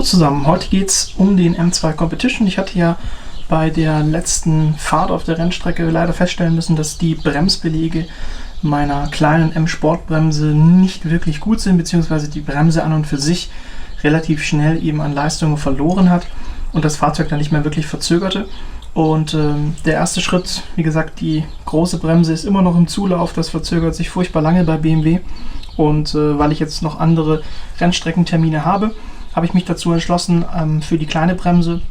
zusammen, heute geht es um den M2 Competition. Ich hatte ja bei der letzten Fahrt auf der Rennstrecke leider feststellen müssen, dass die Bremsbeläge meiner kleinen M-Sportbremse nicht wirklich gut sind, beziehungsweise die Bremse an und für sich relativ schnell eben an Leistung verloren hat und das Fahrzeug dann nicht mehr wirklich verzögerte. Und der erste Schritt, wie gesagt, die große Bremse ist immer noch im Zulauf, das verzögert sich furchtbar lange bei BMW. Und weil ich jetzt noch andere Rennstreckentermine habe ich mich dazu entschlossen, für die kleine Bremse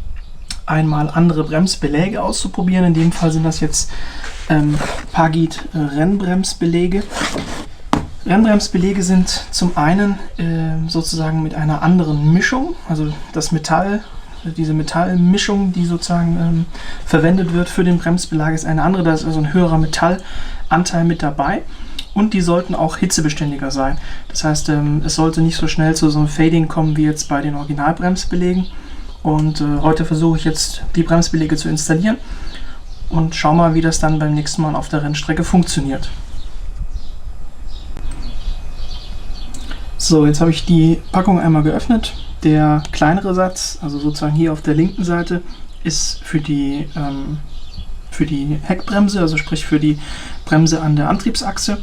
einmal andere Bremsbeläge auszuprobieren. In dem Fall sind das jetzt Pagid Rennbremsbeläge. Rennbremsbeläge sind zum einen sozusagen mit einer anderen Mischung, also das Metall, diese Metallmischung, die sozusagen verwendet wird für den Bremsbelag, ist eine andere. Da ist also ein höherer Metallanteil mit dabei. Und die sollten auch hitzebeständiger sein. Das heißt, es sollte nicht so schnell zu so einem Fading kommen wie jetzt bei den Originalbremsbelägen. Und heute versuche ich jetzt die Bremsbeläge zu installieren und schau mal, wie das dann beim nächsten Mal auf der Rennstrecke funktioniert. So, jetzt habe ich die Packung einmal geöffnet. Der kleinere Satz, also sozusagen hier auf der linken Seite, ist für die Heckbremse, also sprich für die Bremse an der Antriebsachse.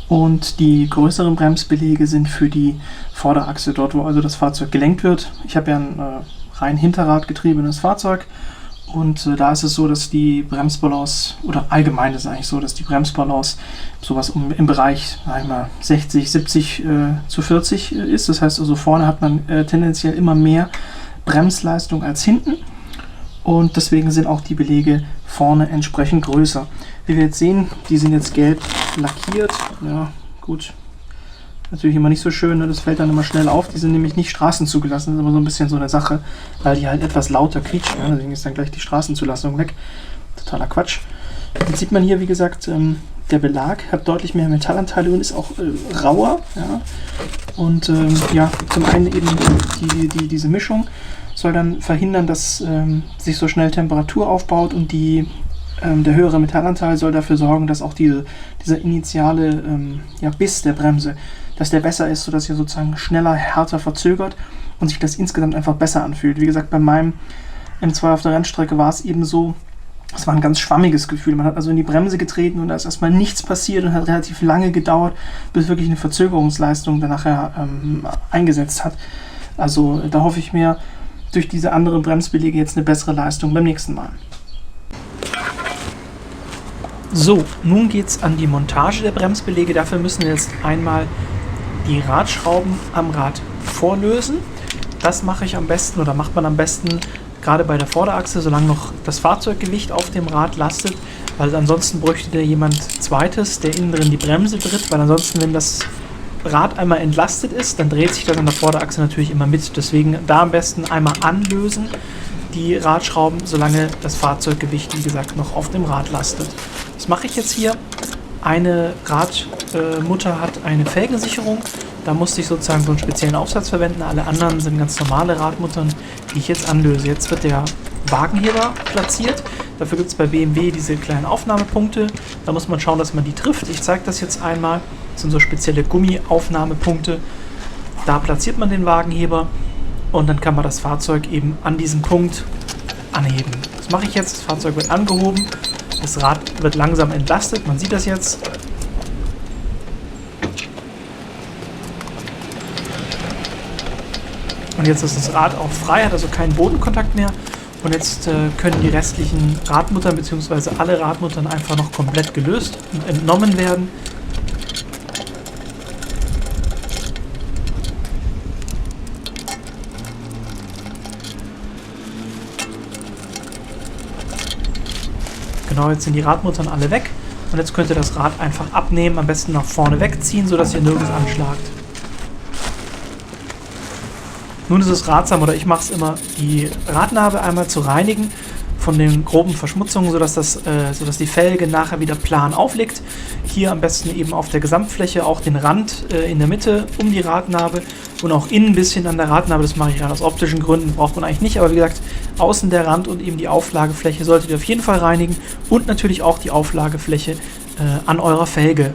Und die größeren Bremsbeläge sind für die Vorderachse, dort wo also das Fahrzeug gelenkt wird. Ich habe ja ein rein hinterradgetriebenes Fahrzeug und da ist es so, dass die Bremsbalance, oder allgemein ist es eigentlich so, dass die Bremsbalance sowas im Bereich, sag ich mal, 60, 70 zu 40 ist. Das heißt also, vorne hat man tendenziell immer mehr Bremsleistung als hinten. Und deswegen sind auch die Belege vorne entsprechend größer. Wie wir jetzt sehen, die sind jetzt gelb lackiert. Ja, gut. Natürlich immer nicht so schön, ne? Das fällt dann immer schnell auf. Die sind nämlich nicht straßenzugelassen. Das ist immer so ein bisschen so eine Sache, weil die halt etwas lauter quietschen. Ja? Deswegen ist dann gleich die Straßenzulassung weg. Totaler Quatsch. Jetzt sieht man hier, wie gesagt, der Belag hat deutlich mehr Metallanteile und ist auch rauer. Ja? Und ja, zum einen eben diese Mischung soll dann verhindern, dass sich so schnell Temperatur aufbaut, und der höhere Metallanteil soll dafür sorgen, dass auch dieser initiale Biss der Bremse, dass der besser ist, sodass ihr sozusagen schneller, härter verzögert und sich das insgesamt einfach besser anfühlt. Wie gesagt, bei meinem M2 auf der Rennstrecke war es eben so, es war ein ganz schwammiges Gefühl. Man hat also in die Bremse getreten und da ist erstmal nichts passiert und hat relativ lange gedauert, bis wirklich eine Verzögerungsleistung dann nachher eingesetzt hat. Also da hoffe ich mir durch diese anderen Bremsbeläge jetzt eine bessere Leistung beim nächsten Mal. So, nun geht es an die Montage der Bremsbeläge. Dafür müssen wir jetzt einmal die Radschrauben am Rad vorlösen. Das mache ich am besten, oder macht man am besten gerade bei der Vorderachse, solange noch das Fahrzeuggewicht auf dem Rad lastet, weil ansonsten bräuchte da jemand Zweites, der innen drin die Bremse tritt, weil ansonsten, wenn das Rad einmal entlastet ist, dann dreht sich das an der Vorderachse natürlich immer mit. Deswegen da am besten einmal anlösen, die Radschrauben, solange das Fahrzeuggewicht, wie gesagt, noch auf dem Rad lastet. Das mache ich jetzt hier. Eine Radmutter hat eine Felgensicherung. Da musste ich sozusagen so einen speziellen Aufsatz verwenden. Alle anderen sind ganz normale Radmuttern, die ich jetzt anlöse. Jetzt wird der Wagenheber platziert. Dafür gibt es bei BMW diese kleinen Aufnahmepunkte. Da muss man schauen, dass man die trifft. Ich zeige das jetzt einmal. Das sind so spezielle Gummiaufnahmepunkte. Da platziert man den Wagenheber und dann kann man das Fahrzeug eben an diesem Punkt anheben. Das mache ich jetzt. Das Fahrzeug wird angehoben. Das Rad wird langsam entlastet. Man sieht das jetzt. Und jetzt ist das Rad auch frei, hat also keinen Bodenkontakt mehr. Und jetzt können die restlichen Radmuttern bzw. alle Radmuttern einfach noch komplett gelöst und entnommen werden. Genau, jetzt sind die Radmuttern alle weg. Und jetzt könnt ihr das Rad einfach abnehmen, am besten nach vorne wegziehen, sodass ihr nirgends anschlagt. Nun ist es ratsam, oder ich mache es immer, die Radnabe einmal zu reinigen von den groben Verschmutzungen, sodass die Felge nachher wieder plan aufliegt. Hier am besten eben auf der Gesamtfläche, auch den Rand in der Mitte um die Radnabe und auch innen ein bisschen an der Radnabe. Das mache ich rein aus optischen Gründen, braucht man eigentlich nicht, aber wie gesagt, außen der Rand und eben die Auflagefläche solltet ihr auf jeden Fall reinigen und natürlich auch die Auflagefläche an eurer Felge.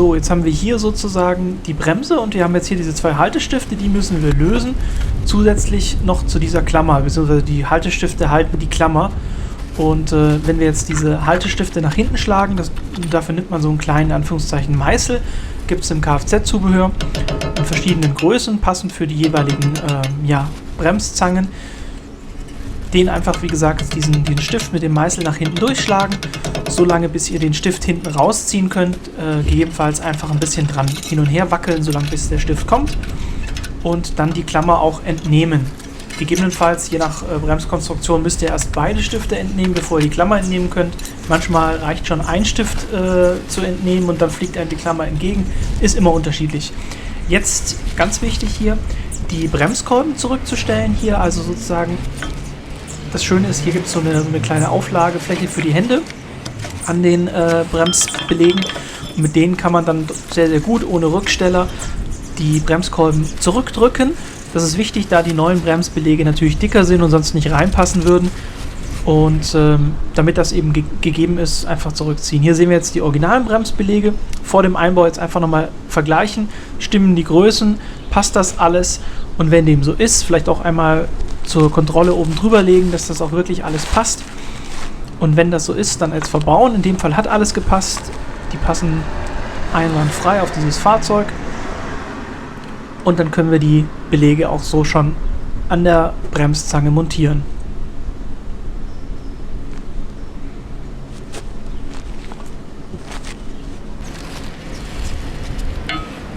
So, jetzt haben wir hier sozusagen die Bremse und wir haben jetzt hier diese 2 Haltestifte, die müssen wir lösen. Zusätzlich noch zu dieser Klammer, beziehungsweise die Haltestifte halten die Klammer. Und wenn wir jetzt diese Haltestifte nach hinten schlagen, dafür nimmt man so einen kleinen, in Anführungszeichen, Meißel, gibt es im Kfz-Zubehör in verschiedenen Größen, passend für die jeweiligen Bremszangen. Den einfach, wie gesagt, diesen Stift mit dem Meißel nach hinten durchschlagen, so lange bis ihr den Stift hinten rausziehen könnt, gegebenenfalls einfach ein bisschen dran hin und her wackeln, solange bis der Stift kommt und dann die Klammer auch entnehmen. Gegebenenfalls, je nach Bremskonstruktion, müsst ihr erst beide Stifte entnehmen, bevor ihr die Klammer entnehmen könnt. Manchmal reicht schon ein Stift zu entnehmen und dann fliegt einem die Klammer entgegen. Ist immer unterschiedlich. Jetzt ganz wichtig hier, die Bremskolben zurückzustellen. Hier also sozusagen, das Schöne ist, hier gibt es so eine kleine Auflagefläche für die Hände an den Bremsbelägen. Und mit denen kann man dann sehr, sehr gut ohne Rücksteller die Bremskolben zurückdrücken. Das ist wichtig, da die neuen Bremsbeläge natürlich dicker sind und sonst nicht reinpassen würden. Und damit das eben gegeben ist, einfach zurückziehen. Hier sehen wir jetzt die originalen Bremsbeläge. Vor dem Einbau jetzt einfach nochmal vergleichen. Stimmen die Größen? Passt das alles? Und wenn dem so ist, vielleicht auch einmal zur Kontrolle oben drüber legen, dass das auch wirklich alles passt. Und wenn das so ist, dann als verbauen. In dem Fall hat alles gepasst. Die passen einwandfrei auf dieses Fahrzeug. Und dann können wir die Beläge auch so schon an der Bremszange montieren.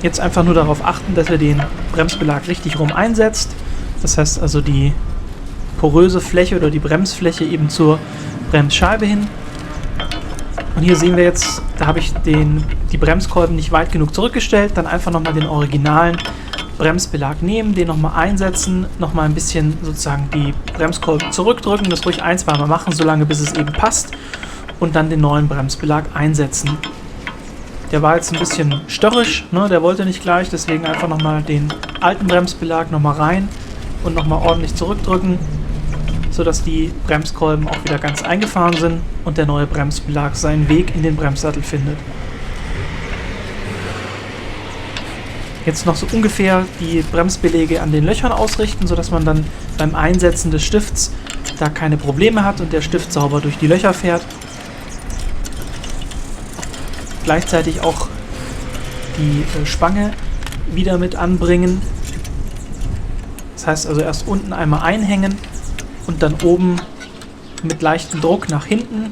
Jetzt einfach nur darauf achten, dass ihr den Bremsbelag richtig rum einsetzt. Das heißt also die poröse Fläche oder die Bremsfläche eben zur Bremsscheibe hin. Und hier sehen wir jetzt, da habe ich die Bremskolben nicht weit genug zurückgestellt. Dann einfach nochmal den originalen Bremsbelag nehmen, den nochmal einsetzen, nochmal ein bisschen sozusagen die Bremskolben zurückdrücken, das ruhig 1-2 Mal machen, solange bis es eben passt und dann den neuen Bremsbelag einsetzen. Der war jetzt ein bisschen störrisch, ne? Der wollte nicht gleich, deswegen einfach nochmal den alten Bremsbelag nochmal rein und nochmal ordentlich zurückdrücken, sodass die Bremskolben auch wieder ganz eingefahren sind und der neue Bremsbelag seinen Weg in den Bremssattel findet. Jetzt noch so ungefähr die Bremsbeläge an den Löchern ausrichten, sodass man dann beim Einsetzen des Stifts da keine Probleme hat und der Stift sauber durch die Löcher fährt. Gleichzeitig auch die Spange wieder mit anbringen. Das heißt also erst unten einmal einhängen und dann oben mit leichtem Druck nach hinten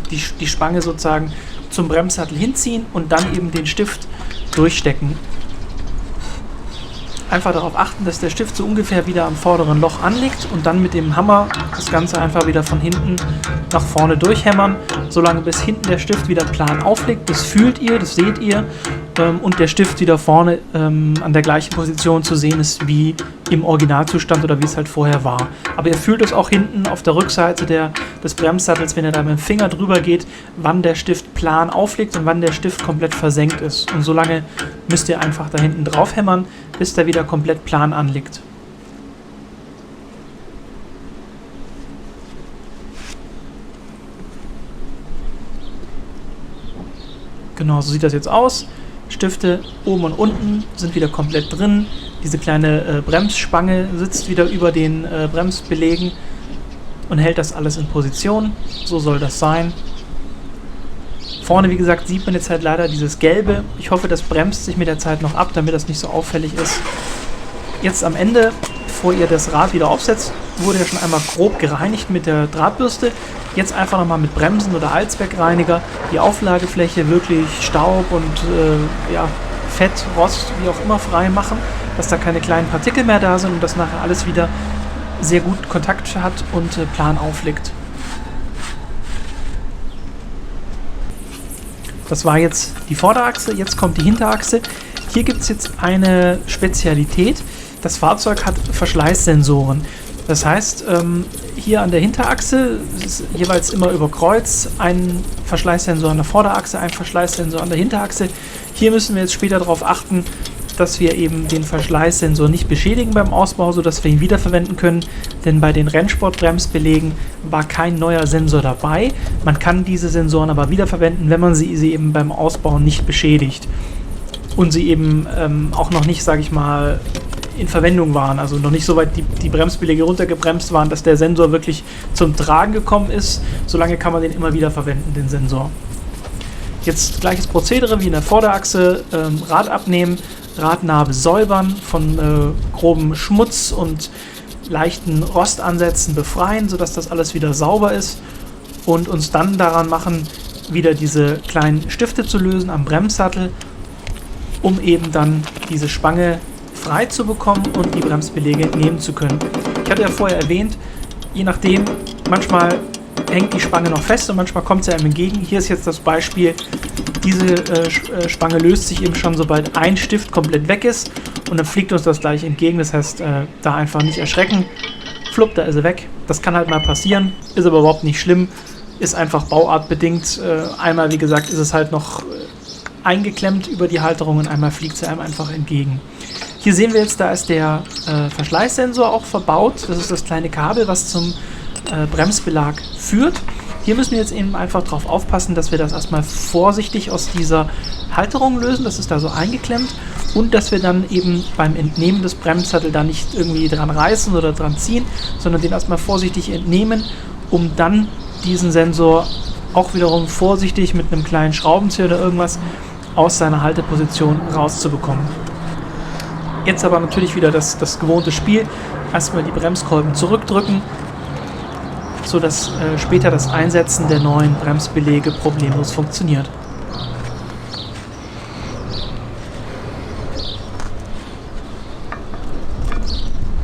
die Spange sozusagen zum Bremssattel hinziehen und dann eben den Stift durchstecken. Einfach darauf achten, dass der Stift so ungefähr wieder am vorderen Loch anliegt und dann mit dem Hammer das Ganze einfach wieder von hinten nach vorne durchhämmern, solange bis hinten der Stift wieder plan aufliegt. Das fühlt ihr, das seht ihr und der Stift wieder vorne an der gleichen Position zu sehen ist wie im Originalzustand oder wie es halt vorher war. Aber ihr fühlt es auch hinten auf der Rückseite des Bremssattels, wenn ihr da mit dem Finger drüber geht, wann der Stift plan aufliegt und wann der Stift komplett versenkt ist. Und solange müsst ihr einfach da hinten drauf hämmern, bis der wieder komplett plan anliegt. Genau, so sieht das jetzt aus. Stifte oben und unten sind wieder komplett drin. Diese kleine Bremsspange sitzt wieder über den Bremsbelägen und hält das alles in Position. So soll das sein. Vorne, wie gesagt, sieht man jetzt halt leider dieses Gelbe. Ich hoffe, das bremst sich mit der Zeit noch ab, damit das nicht so auffällig ist. Jetzt am Ende, bevor ihr das Rad wieder aufsetzt, wurde ja schon einmal grob gereinigt mit der Drahtbürste. Jetzt einfach nochmal mit Bremsen oder Allzweckreiniger die Auflagefläche wirklich Staub und Fett, Rost, wie auch immer frei machen, dass da keine kleinen Partikel mehr da sind und dass nachher alles wieder sehr gut Kontakt hat und plan aufliegt. Das war jetzt die Vorderachse, jetzt kommt die Hinterachse. Hier gibt es jetzt eine Spezialität. Das Fahrzeug hat Verschleißsensoren. Das heißt, hier an der Hinterachse ist jeweils immer über Kreuz ein Verschleißsensor an der Vorderachse, ein Verschleißsensor an der Hinterachse. Hier müssen wir jetzt später darauf achten, dass wir eben den Verschleißsensor nicht beschädigen beim Ausbau, sodass wir ihn wiederverwenden können, denn bei den Rennsportbremsbelägen war kein neuer Sensor dabei. Man kann diese Sensoren aber wiederverwenden, wenn man sie eben beim Ausbau nicht beschädigt und sie eben auch noch nicht, sage ich mal, in Verwendung waren, also noch nicht so weit die Bremsbeläge runtergebremst waren, dass der Sensor wirklich zum Tragen gekommen ist. Solange kann man den immer wieder verwenden, den Sensor. Jetzt gleiches Prozedere wie in der Vorderachse, Rad abnehmen, Radnabe säubern, von grobem Schmutz und leichten Rostansätzen befreien, sodass das alles wieder sauber ist und uns dann daran machen, wieder diese kleinen Stifte zu lösen am Bremssattel, um eben dann diese Spange frei zu bekommen und die Bremsbeläge entnehmen zu können. Ich hatte ja vorher erwähnt, je nachdem, manchmal hängt die Spange noch fest und manchmal kommt sie einem entgegen. Hier ist jetzt das Beispiel, diese Spange löst sich eben schon, sobald ein Stift komplett weg ist und dann fliegt uns das gleich entgegen. Das heißt, da einfach nicht erschrecken. Flupp, da ist sie weg. Das kann halt mal passieren, ist aber überhaupt nicht schlimm, ist einfach bauartbedingt. Einmal, wie gesagt, ist es halt noch eingeklemmt über die Halterung und einmal fliegt sie einem einfach entgegen. Hier sehen wir jetzt, da ist der Verschleißsensor auch verbaut. Das ist das kleine Kabel, was zum Bremsbelag führt. Hier müssen wir jetzt eben einfach darauf aufpassen, dass wir das erstmal vorsichtig aus dieser Halterung lösen. Das ist da so eingeklemmt. Und dass wir dann eben beim Entnehmen des Bremssattels da nicht irgendwie dran reißen oder dran ziehen, sondern den erstmal vorsichtig entnehmen, um dann diesen Sensor auch wiederum vorsichtig mit einem kleinen Schraubenzieher oder irgendwas aus seiner Halteposition rauszubekommen. Jetzt aber natürlich wieder das gewohnte Spiel. Erstmal die Bremskolben zurückdrücken, sodass später das Einsetzen der neuen Bremsbeläge problemlos funktioniert.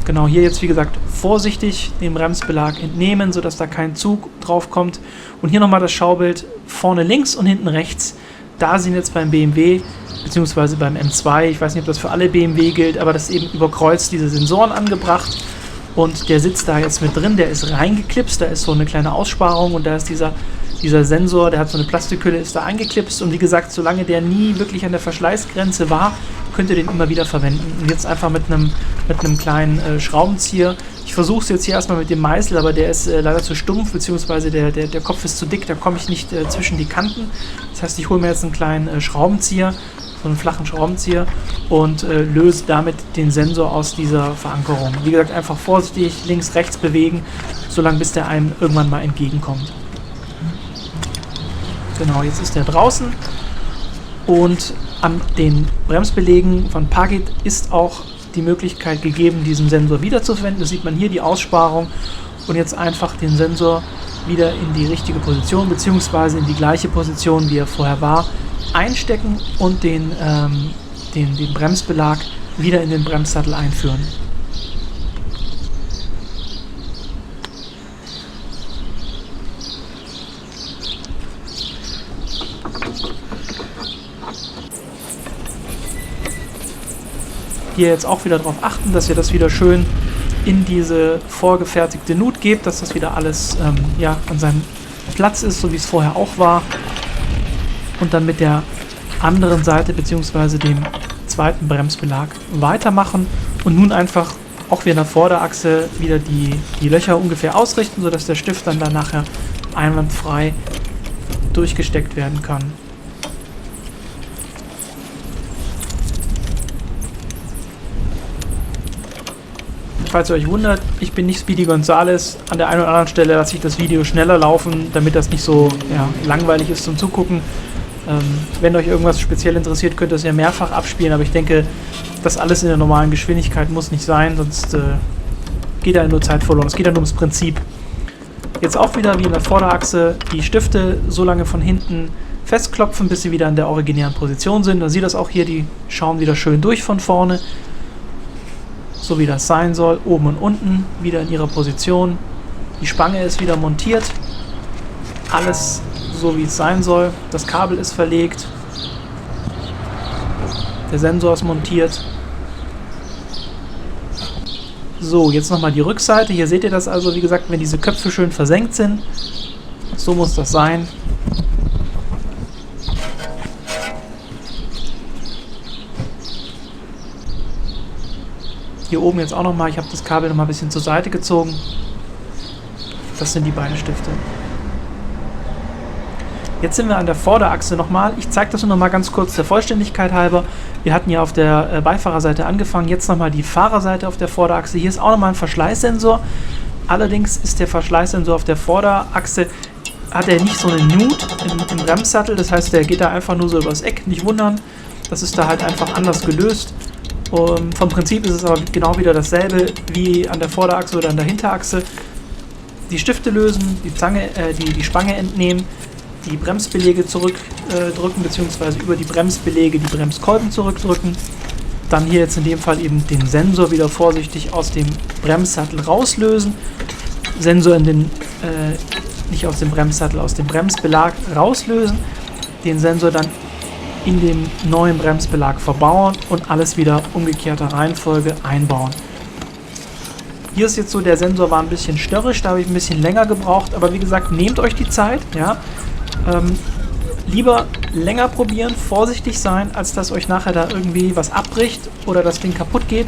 Genau, hier jetzt wie gesagt vorsichtig den Bremsbelag entnehmen, sodass da kein Zug drauf kommt. Und hier nochmal das Schaubild vorne links und hinten rechts. Da sind jetzt beim BMW bzw. beim M2, ich weiß nicht, ob das für alle BMW gilt, aber das ist eben überkreuzt diese Sensoren angebracht. Und der sitzt da jetzt mit drin, der ist reingeklipst, da ist so eine kleine Aussparung und da ist dieser Sensor, der hat so eine Plastikhülle, ist da eingeklipst. Und wie gesagt, solange der nie wirklich an der Verschleißgrenze war, könnt ihr den immer wieder verwenden. Und jetzt einfach mit einem kleinen Schraubenzieher. Ich versuche es jetzt hier erstmal mit dem Meißel, aber der ist leider zu stumpf, beziehungsweise der Kopf ist zu dick, da komme ich nicht zwischen die Kanten. Das heißt, ich hole mir jetzt einen kleinen Schraubenzieher, so einen flachen Schraubenzieher und löse damit den Sensor aus dieser Verankerung. Wie gesagt, einfach vorsichtig links, rechts bewegen, solange bis der einem irgendwann mal entgegenkommt. Genau, jetzt ist der draußen und an den Bremsbelägen von Pagid ist auch die Möglichkeit gegeben, diesen Sensor wiederzuverwenden. Das sieht man hier, die Aussparung, und jetzt einfach den Sensor wieder in die richtige Position bzw. in die gleiche Position, wie er vorher war, einstecken und den Bremsbelag wieder in den Bremssattel einführen. Hier jetzt auch wieder darauf achten, dass ihr das wieder schön in diese vorgefertigte Nut gebt, dass das wieder alles an seinem Platz ist, so wie es vorher auch war. Und dann mit der anderen Seite bzw. dem zweiten Bremsbelag weitermachen und nun einfach auch wieder in der Vorderachse wieder die Löcher ungefähr ausrichten, sodass der Stift dann nachher einwandfrei durchgesteckt werden kann. Falls ihr euch wundert, ich bin nicht Speedy Gonzales. An der einen oder anderen Stelle lasse ich das Video schneller laufen, damit das nicht so langweilig ist zum Zugucken. Wenn euch irgendwas speziell interessiert, könnt ihr es ja mehrfach abspielen, aber ich denke, das alles in der normalen Geschwindigkeit muss nicht sein, sonst geht da nur Zeit verloren. Es geht dann ums Prinzip. Jetzt auch wieder wie in der Vorderachse die Stifte so lange von hinten festklopfen, bis sie wieder in der originären Position sind. Man sieht das auch hier, die schauen wieder schön durch von vorne. So wie das sein soll, oben und unten wieder in ihrer Position. Die Spange ist wieder montiert. Alles so wie es sein soll. Das Kabel ist verlegt. Der Sensor ist montiert. So, jetzt nochmal die Rückseite. Hier seht ihr das also, wie gesagt, wenn diese Köpfe schön versenkt sind. So muss das sein. Hier oben jetzt auch nochmal, ich habe das Kabel nochmal ein bisschen zur Seite gezogen. Das sind die beiden Stifte. Jetzt sind wir an der Vorderachse nochmal. Ich zeige das nur nochmal ganz kurz der Vollständigkeit halber. Wir hatten ja auf der Beifahrerseite angefangen, jetzt nochmal die Fahrerseite auf der Vorderachse. Hier ist auch nochmal ein Verschleißsensor. Allerdings ist der Verschleißsensor auf der Vorderachse, hat er nicht so eine Nut im Bremssattel. Das heißt, der geht da einfach nur so übers Eck. Nicht wundern, das ist da halt einfach anders gelöst. Vom Prinzip ist es aber genau wieder dasselbe wie an der Vorderachse oder an der Hinterachse. Die Stifte lösen, die Spange entnehmen, die Bremsbeläge zurückdrücken, beziehungsweise über die Bremsbeläge die Bremskolben zurückdrücken. Dann hier jetzt in dem Fall eben den Sensor wieder vorsichtig aus dem Bremssattel rauslösen. Sensor nicht aus dem Bremssattel, aus dem Bremsbelag rauslösen. Den Sensor dann in den neuen Bremsbelag verbauen und alles wieder umgekehrter Reihenfolge einbauen. Hier ist jetzt so, der Sensor war ein bisschen störrisch, da habe ich ein bisschen länger gebraucht, aber wie gesagt, nehmt euch die Zeit, ja. Lieber länger probieren, vorsichtig sein, als dass euch nachher da irgendwie was abbricht oder das Ding kaputt geht,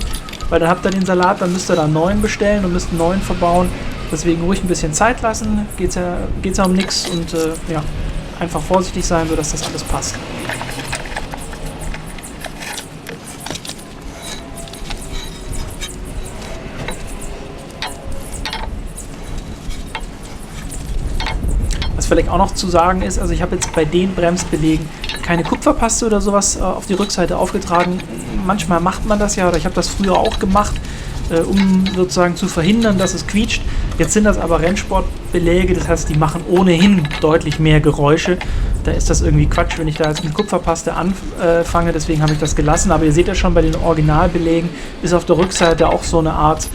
weil dann habt ihr den Salat, dann müsst ihr da einen neuen bestellen und müsst einen neuen verbauen. Deswegen ruhig ein bisschen Zeit lassen, geht's ja um nichts und ja, einfach vorsichtig sein, sodass das alles passt. Vielleicht auch noch zu sagen ist, also ich habe jetzt bei den Bremsbelägen keine Kupferpaste oder sowas auf die Rückseite aufgetragen. Manchmal macht man das ja, oder ich habe das früher auch gemacht, um sozusagen zu verhindern, dass es quietscht. Jetzt sind das aber Rennsportbeläge, das heißt, die machen ohnehin deutlich mehr Geräusche. Da ist das irgendwie Quatsch, wenn ich da jetzt mit Kupferpaste anfange, deswegen habe ich das gelassen. Aber ihr seht ja schon, bei den Originalbelägen ist auf der Rückseite auch so eine Art,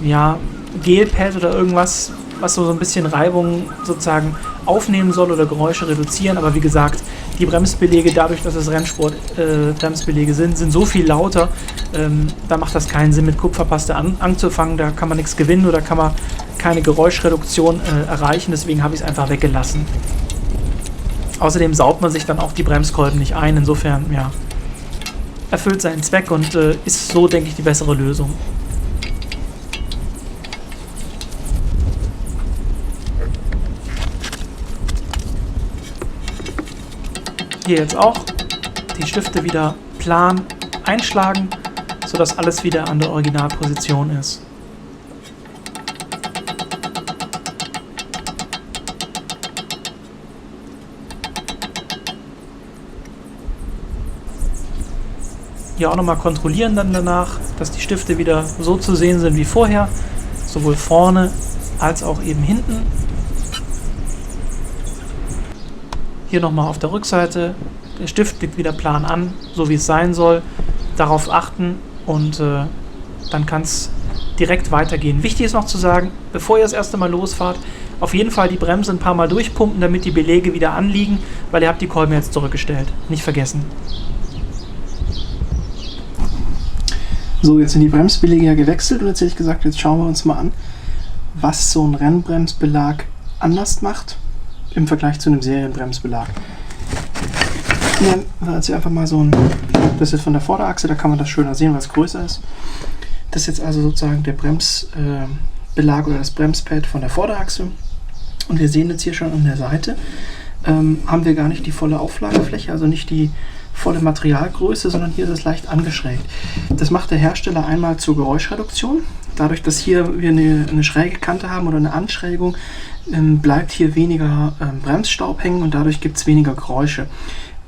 ja, Gelpad oder irgendwas, was so ein bisschen Reibung sozusagen aufnehmen soll oder Geräusche reduzieren. Aber wie gesagt, die Bremsbeläge, dadurch, dass es Rennsport-Bremsbeläge sind so viel lauter, da macht das keinen Sinn, mit Kupferpaste anzufangen. Da kann man nichts gewinnen oder kann man keine Geräuschreduktion erreichen. Deswegen habe ich es einfach weggelassen. Außerdem saugt man sich dann auch die Bremskolben nicht ein. Insofern, ja, erfüllt seinen Zweck und ist so, denke ich, die bessere Lösung. Hier jetzt auch die Stifte wieder plan einschlagen, sodass alles wieder an der Originalposition ist. Hier auch nochmal kontrollieren dann danach, dass die Stifte wieder so zu sehen sind wie vorher, sowohl vorne als auch eben hinten. Hier nochmal auf der Rückseite, der Stift liegt wieder plan an, so wie es sein soll. Darauf achten und dann kann es direkt weitergehen. Wichtig ist noch zu sagen, bevor ihr das erste Mal losfahrt, auf jeden Fall die Bremse ein paar Mal durchpumpen, damit die Beläge wieder anliegen, weil ihr habt die Kolben jetzt zurückgestellt. Nicht vergessen. So, jetzt sind die Bremsbeläge ja gewechselt und jetzt hätte ich gesagt, jetzt schauen wir uns mal an, was so ein Rennbremsbelag anders macht im Vergleich zu einem Serienbremsbelag. Nehmen wir jetzt hier einfach mal so ein, das ist von der Vorderachse, da kann man das schöner sehen, weil es größer ist. Das ist jetzt also sozusagen der Bremsbelag oder das Bremspad von der Vorderachse. Und wir sehen jetzt hier schon an der Seite, haben wir gar nicht die volle Auflagefläche, also nicht die volle Materialgröße, sondern hier ist es leicht angeschrägt. Das macht der Hersteller einmal zur Geräuschreduktion. Dadurch, dass hier wir eine schräge Kante haben oder eine Anschrägung, bleibt hier weniger Bremsstaub hängen und dadurch gibt es weniger Geräusche.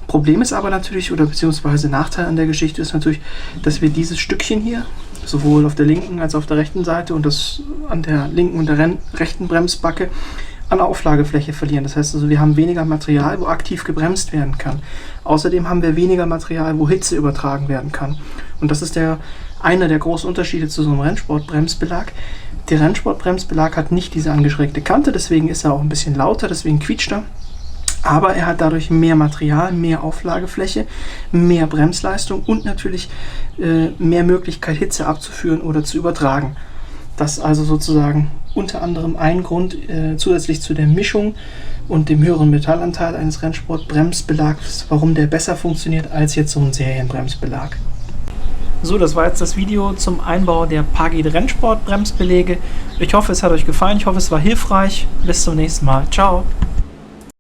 Problem ist aber natürlich, oder beziehungsweise Nachteil an der Geschichte ist natürlich, dass wir dieses Stückchen hier, sowohl auf der linken als auch auf der rechten Seite und das an der linken und der rechten Bremsbacke, an Auflagefläche verlieren. Das heißt also, wir haben weniger Material, wo aktiv gebremst werden kann. Außerdem haben wir weniger Material, wo Hitze übertragen werden kann. Und das ist einer der großen Unterschiede zu so einem Rennsportbremsbelag. Der Rennsportbremsbelag hat nicht diese angeschrägte Kante, deswegen ist er auch ein bisschen lauter, deswegen quietscht er. Aber er hat dadurch mehr Material, mehr Auflagefläche, mehr Bremsleistung und natürlich mehr Möglichkeit, Hitze abzuführen oder zu übertragen. Das ist also sozusagen unter anderem ein Grund zusätzlich zu der Mischung und dem höheren Metallanteil eines Rennsportbremsbelags, warum der besser funktioniert als jetzt so ein Serienbremsbelag. So, das war jetzt das Video zum Einbau der Pagid Rennsport Bremsbeläge. Ich hoffe, es hat euch gefallen. Ich hoffe, es war hilfreich. Bis zum nächsten Mal. Ciao.